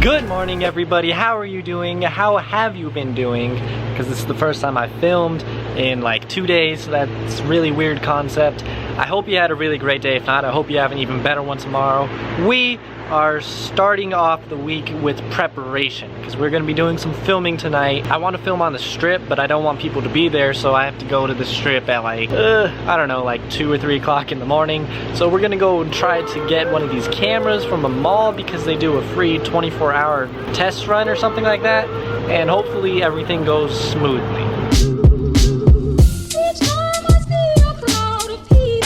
Good morning, everybody. How are you doing? How have you been doing? Because this is the first time I filmed in like 2 days, so that's a really weird concept. I hope you had a really great day. If not, I hope you have an even better one tomorrow. We are starting off the week with preparation because we're going to be doing some filming tonight. I want to film on the strip, but I don't want people to be there, so I have to go to the strip at like, I don't know, like 2 or 3 o'clock in the morning. So we're going to go and try to get one of these cameras from a mall because they do a free 24-hour test run or something like that, and hopefully everything goes smoothly.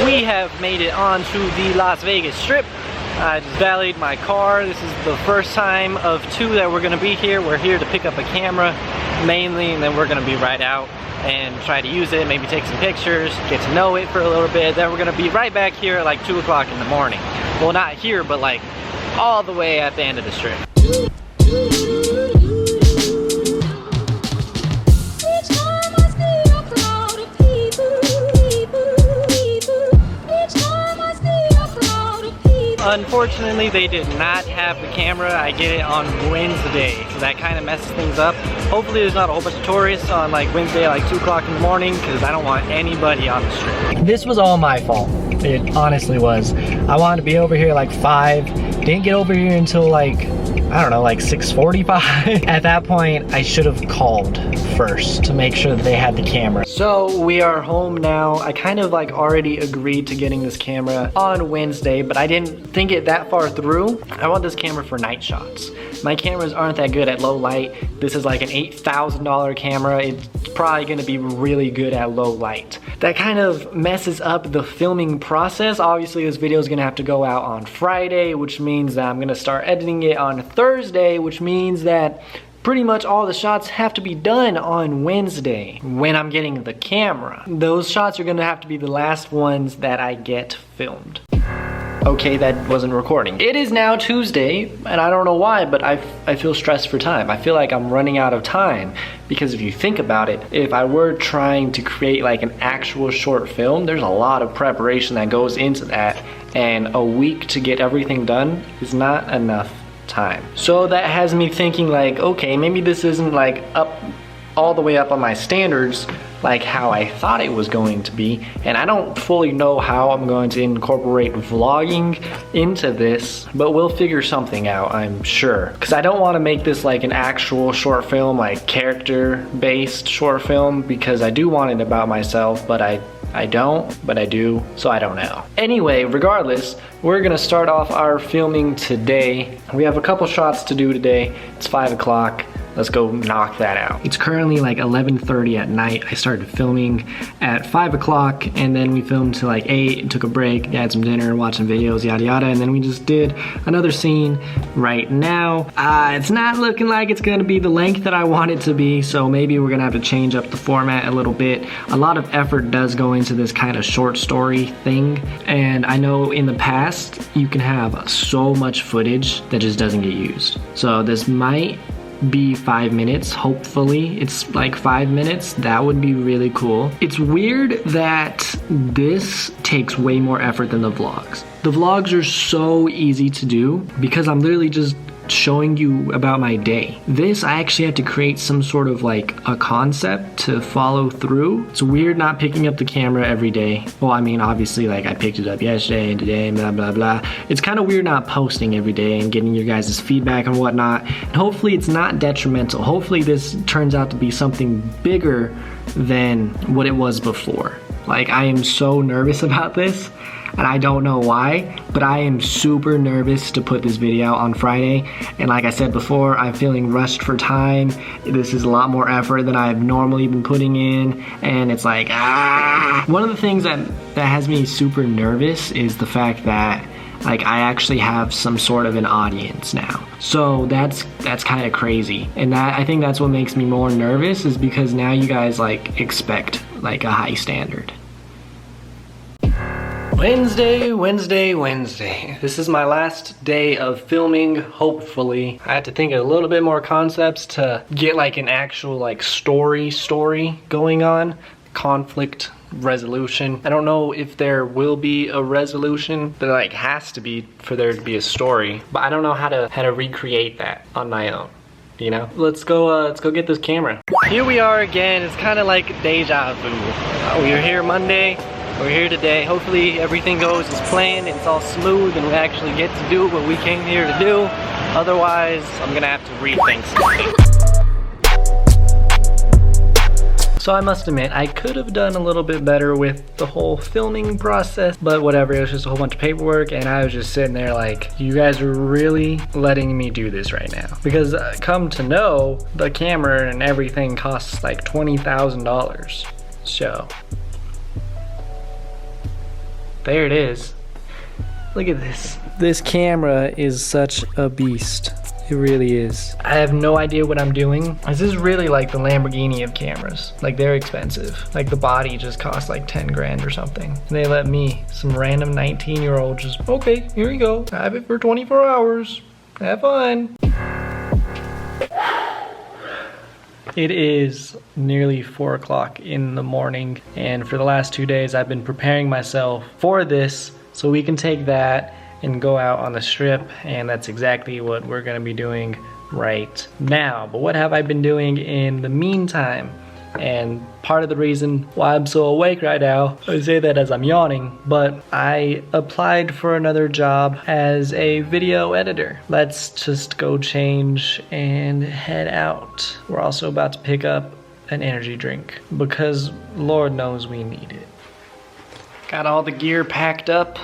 We have made it onto the Las Vegas Strip. I just valeted my car. This is the first time of 2 that we're gonna be here. We're here to pick up a camera mainly, and then we're gonna be right out and try to use it, maybe take some pictures, get to know it for a little bit. Then we're gonna be right back here at like 2 o'clock in the morning. Well, not here, but like all the way at the end of the strip. Unfortunately, they did not have the camera. I get it on Wednesday, so that kind of messes things up. Hopefully there's not a whole bunch of tourists on like Wednesday at like 2 o'clock in the morning, because I don't want anybody on the strip. This was all my fault. It honestly was. I wanted to be over here like 5. Didn't get over here until like, I don't know, like 6:45. At that point, I should have called first to make sure that they had the camera. So we are home now. I kind of like already agreed to getting this camera on Wednesday, but I didn't think it that far through. I want this camera for night shots. My cameras aren't that good at low light. This is like an $8,000 camera. It's probably gonna be really good at low light. That kind of messes up the filming process. Obviously, this video is gonna have to go out on Friday, which means that I'm gonna start editing it on Thursday, which means that pretty much all the shots have to be done on Wednesday when I'm getting the camera. Those shots are gonna have to be the last ones that I get filmed. Okay, that wasn't recording. It is now Tuesday, and I don't know why, but I feel stressed for time. I feel like I'm running out of time, because if you think about it, if I were trying to create like an actual short film, there's a lot of preparation that goes into that, and a week to get everything done is not enough time. So that has me thinking like, okay, maybe this isn't like all the way up on my standards like how I thought it was going to be, and I don't fully know how I'm going to incorporate vlogging into this, but we'll figure something out, I'm sure, because I don't want to make this like an actual short film, like character based short film, because I do want it about myself, but I don't, but I do, so I don't know. Anyway, regardless, we're gonna start off our filming today. We have a couple shots to do today. It's 5 o'clock. Let's go knock that out. It's currently like 11:30 at night. I started filming at 5 o'clock, and then we filmed till like 8, took a break, had some dinner, watched some videos, yada yada, and then we just did another scene right now. It's not looking like it's gonna be the length that I want it to be, so maybe we're gonna have to change up the format a little bit. A lot of effort does go into this kind of short story thing, and I know in the past you can have so much footage that just doesn't get used. So this might be 5 minutes. Hopefully it's like 5 minutes. That would be really cool. It's weird that this takes way more effort than the vlogs. The vlogs are so easy to do because I'm literally just showing you about my day. This, I actually have to create some sort of like a concept to follow through. It's weird not picking up the camera every day. Well, I mean, obviously like I picked it up yesterday and today and blah, blah, blah. It's kind of weird not posting every day and getting your guys' feedback and whatnot. And hopefully it's not detrimental. Hopefully this turns out to be something bigger than what it was before. Like, I am so nervous about this, and I don't know why, but I am super nervous to put this video out on Friday. And like I said before, I'm feeling rushed for time. This is a lot more effort than I've normally been putting in, and it's like, One of the things that has me super nervous is the fact that like I actually have some sort of an audience now. So that's kind of crazy. And I think that's what makes me more nervous, is because now you guys like expect like a high standard. Wednesday. This is my last day of filming, hopefully. I had to think of a little bit more concepts to get like an actual like story going on. conflict resolution. I don't know if there will be a resolution. There like has to be for there to be a story, but I don't know how to recreate that on my own. You know, let's go get this camera. Here we are again. It's kind of like deja vu. We were here Monday, we're here today. Hopefully everything goes as planned and it's all smooth and we actually get to do what we came here to do. Otherwise, I'm gonna have to rethink something. So I must admit, I could have done a little bit better with the whole filming process, but whatever, it was just a whole bunch of paperwork and I was just sitting there like, you guys are really letting me do this right now. Because come to know, the camera and everything costs like $20,000. So, there it is. Look at this. This camera is such a beast. It really is. I have no idea what I'm doing. This is really like the Lamborghini of cameras. Like they're expensive. Like the body just costs like 10 grand or something. And they let me, some random 19-year-old just, okay, here you go. Have it for 24 hours. Have fun. It is nearly 4 o'clock in the morning. And for the last 2 days, I've been preparing myself for this so we can take that and go out on the strip, and that's exactly what we're gonna be doing right now. But what have I been doing in the meantime? And part of the reason why I'm so awake right now, I say that as I'm yawning, but I applied for another job as a video editor. Let's just go change and head out. We're also about to pick up an energy drink because Lord knows we need it. Got all the gear packed up,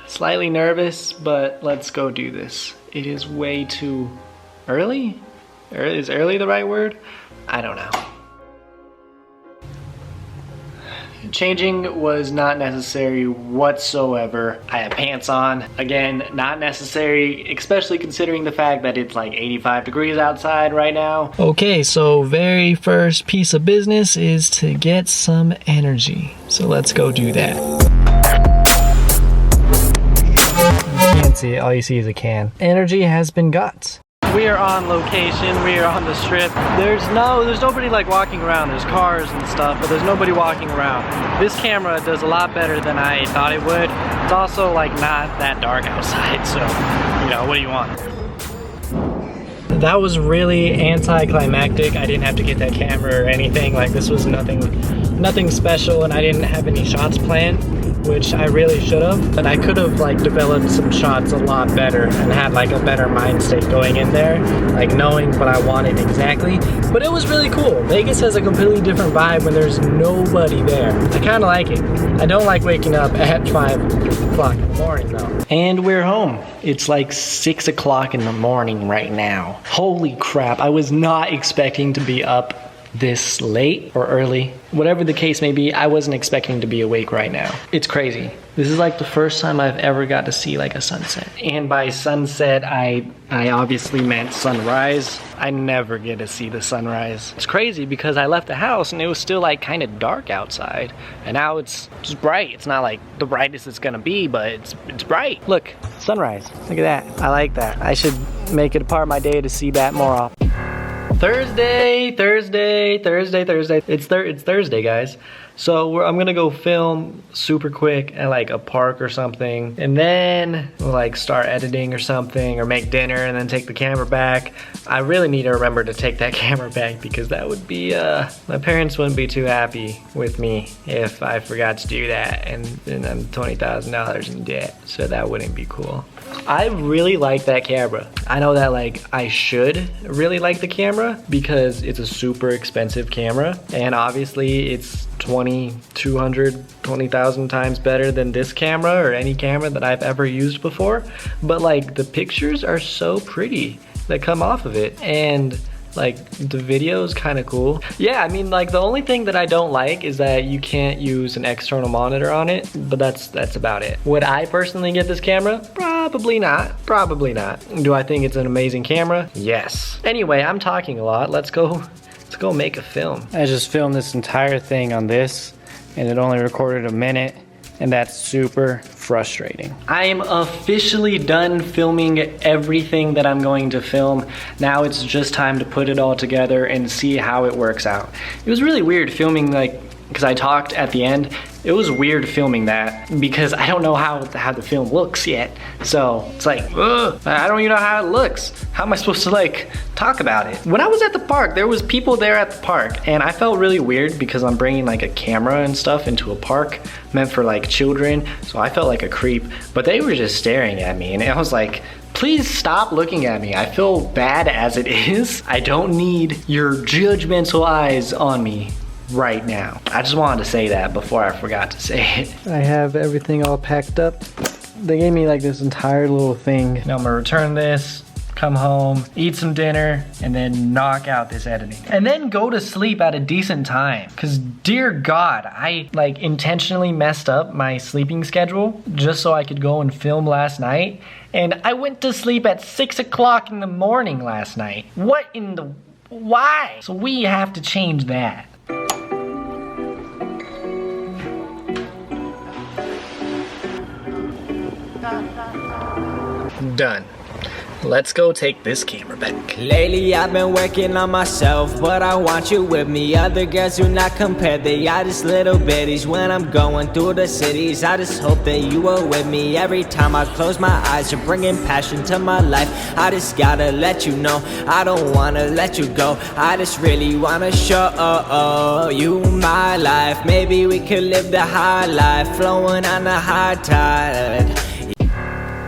slightly nervous, but let's go do this. It is way too early? Is early the right word? I don't know. Changing was not necessary whatsoever. I have pants on. Again, not necessary, especially considering the fact that it's like 85 degrees outside right now. Okay, so very first piece of business is to get some energy. So let's go do that. You can't see it, all you see is a can. Energy has been got. We are on location, we are on the strip. There's nobody like walking around. There's cars and stuff, but there's nobody walking around. This camera does a lot better than I thought it would. It's also like not that dark outside, so, you know, what do you want? That was really anticlimactic. I didn't have to get that camera or anything. Like this was nothing special, and I didn't have any shots planned, which I really should have. But I could have like developed some shots a lot better and had like a better mind state going in there, like knowing what I wanted exactly. But it was really cool. Vegas has a completely different vibe when there's nobody there. I kind of like it. I don't like waking up at 5 o'clock in the morning though. And we're home. It's like 6 o'clock in the morning right now. Holy crap, I was not expecting to be up this late or early. Whatever the case may be, I wasn't expecting to be awake right now. It's crazy. This is like the first time I've ever got to see like a sunset. And by sunset, I obviously meant sunrise. I never get to see the sunrise. It's crazy because I left the house and it was still like kind of dark outside. And now it's just bright. It's not like the brightest it's gonna be, but it's bright. Look, sunrise. Look at that. I like that. I should make it a part of my day to see that more often. Thursday. It's Thursday, guys. So I'm gonna go film super quick at like a park or something, and then we'll like start editing or something, or make dinner and then take the camera back. I really need to remember to take that camera back because that would be, my parents wouldn't be too happy with me if I forgot to do that, and then I'm $20,000 in debt, so that wouldn't be cool. I really like that camera. I know that like I should really like the camera because it's a super expensive camera, and obviously it's 20,000 times better than this camera or any camera that I've ever used before. But like the pictures are so pretty that come off of it, and like the video is kind of cool. Yeah, I mean like the only thing that I don't like is that you can't use an external monitor on it, but that's about it. Would I personally get this camera? Probably not. Probably not. Do I think it's an amazing camera? Yes. Anyway, I'm talking a lot. Let's go make a film. I just filmed this entire thing on this and it only recorded a minute, and that's super frustrating. I am officially done filming everything that I'm going to film. Now it's just time to put it all together and see how it works out. It was really weird filming like because I talked at the end. It was weird filming that because I don't know how the film looks yet. So it's like, ugh, I don't even know how it looks. How am I supposed to like talk about it? When I was at the park, there was people there at the park, and I felt really weird because I'm bringing like a camera and stuff into a park meant for like children. So I felt like a creep, but they were just staring at me, and I was like, please stop looking at me. I feel bad as it is. I don't need your judgmental eyes on me right now. I just wanted to say that before I forgot to say it. I have everything all packed up. They gave me like this entire little thing. Now I'm gonna return this, come home, eat some dinner, and then knock out this editing. And then go to sleep at a decent time. Cause dear God, I like intentionally messed up my sleeping schedule just so I could go and film last night. And I went to sleep at 6 o'clock in the morning last night. What in the, why? So we have to change that. Done. Let's go take this camera back. Lately I've been working on myself, but I want you with me. Other girls do not compare, they are just little bitties. When I'm going through the cities, I just hope that you are with me. Every time I close my eyes, you're bringing passion to my life. I just gotta let you know, I don't wanna let you go. I just really wanna show you my life. Maybe we could live the high life, flowing on the high tide.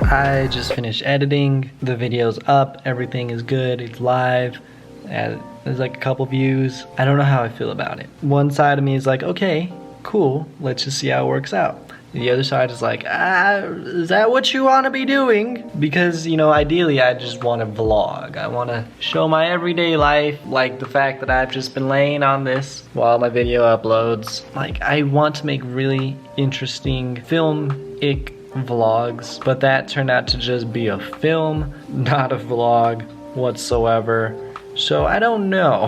I just finished editing. The video's up. Everything is good. It's live. There's like a couple views. I don't know how I feel about it. One side of me is like, okay, cool. Let's just see how it works out. The other side is like, is that what you want to be doing? Because, you know, ideally I just want to vlog. I want to show my everyday life, like the fact that I've just been laying on this while my video uploads. Like, I want to make really interesting film-ic vlogs, but that turned out to just be a film, not a vlog whatsoever. So I don't know.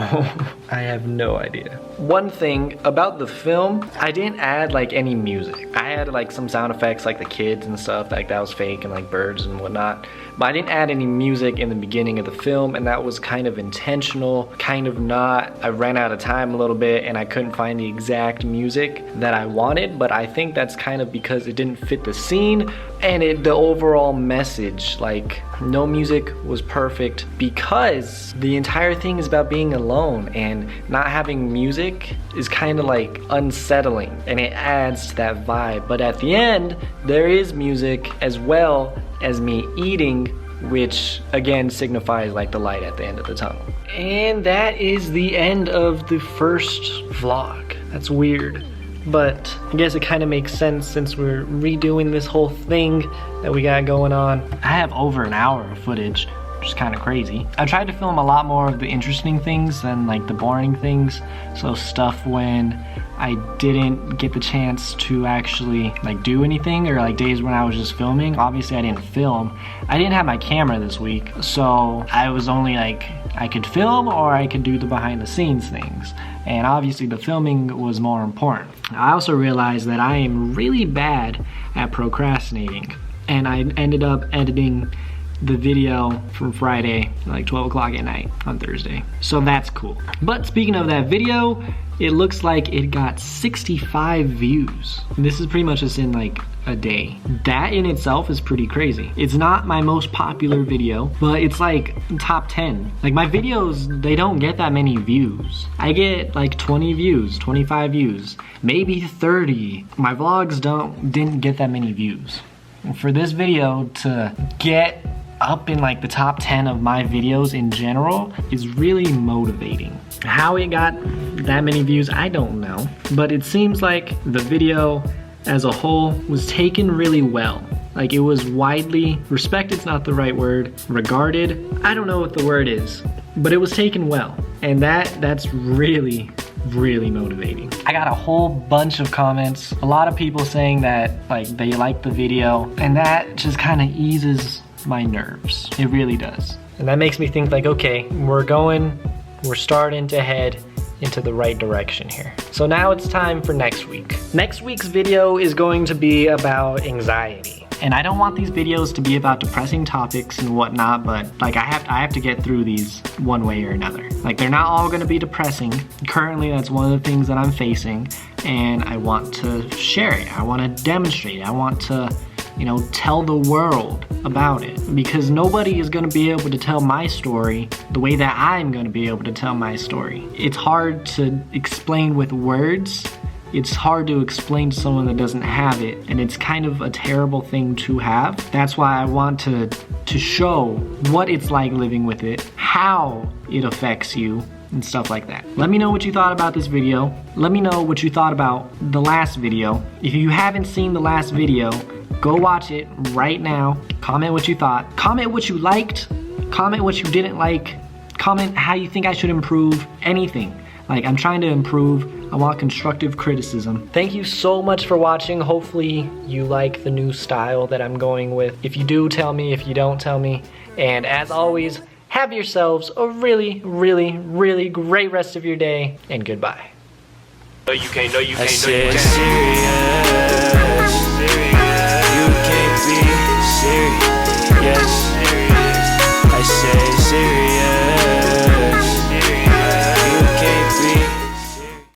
I have no idea. One thing about the film, I didn't add like any music. I added like some sound effects like the kids and stuff, like that was fake, and like birds and whatnot. But I didn't add any music in the beginning of the film, and that was kind of intentional, kind of not. I ran out of time a little bit and I couldn't find the exact music that I wanted, but I think that's kind of because it didn't fit the scene and the overall message. Like, no music was perfect because the entire thing is about being alone, and not having music is kind of like unsettling, and it adds to that vibe. But at the end, there is music as well as me eating, which again signifies like the light at the end of the tunnel. And that is the end of the first vlog. That's weird, but I guess it kind of makes sense since we're redoing this whole thing that we got going on. I have over an hour of footage, which is kind of crazy. I tried to film a lot more of the interesting things than like the boring things. So stuff when I didn't get the chance to actually like do anything, or like days when I was just filming. Obviously I didn't film. I didn't have my camera this week, so I was only like, I could film or I could do the behind the scenes things. And obviously the filming was more important. I also realized that I am really bad at procrastinating, and I ended up editing the video from Friday, like 12 o'clock at night on Thursday. So that's cool. But speaking of that video, it looks like it got 65 views. This is pretty much just in like a day. That in itself is pretty crazy. It's not my most popular video, but it's like top 10. Like my videos, they don't get that many views. I get like 20 views, 25 views, maybe 30. My vlogs didn't get that many views. For this video to get up in like the top 10 of my videos in general is really motivating. How it got that many views, I don't know, but it seems like the video as a whole was taken really well. Like, it was widely respected, it's not the right word, regarded, I don't know what the word is, but it was taken well, and that's really motivating. I got a whole bunch of comments, a lot of people saying that like they like the video, and that just kind of eases my nerves. It really does. And that makes me think like, okay, we're starting to head into the right direction here. So now it's time for next week. Next week's video is going to be about anxiety. And I don't want these videos to be about depressing topics and whatnot, but like I have to get through these one way or another. Like they're not all gonna be depressing. Currently, that's one of the things that I'm facing, and I want to share it. I want to demonstrate it. I want to, you know, tell the world about it, because nobody is going to be able to tell my story the way that I'm going to be able to tell my story. It's hard to explain with words. It's hard to explain to someone that doesn't have it, and it's kind of a terrible thing to have. That's why I want to show what it's like living with it, how it affects you, and stuff like that. Let me know what you thought about this video. Let me know what you thought about the last video. If you haven't seen the last video, go watch it right now. Comment what you thought. Comment what you liked. Comment what you didn't like. Comment how you think I should improve. Anything. Like, I'm trying to improve. I want constructive criticism. Thank you so much for watching. Hopefully you like the new style that I'm going with. If you do, tell me. If you don't, tell me. And as always, have yourselves a really, really, really great rest of your day, and goodbye. No, you can't, no, you can't, no, you can't.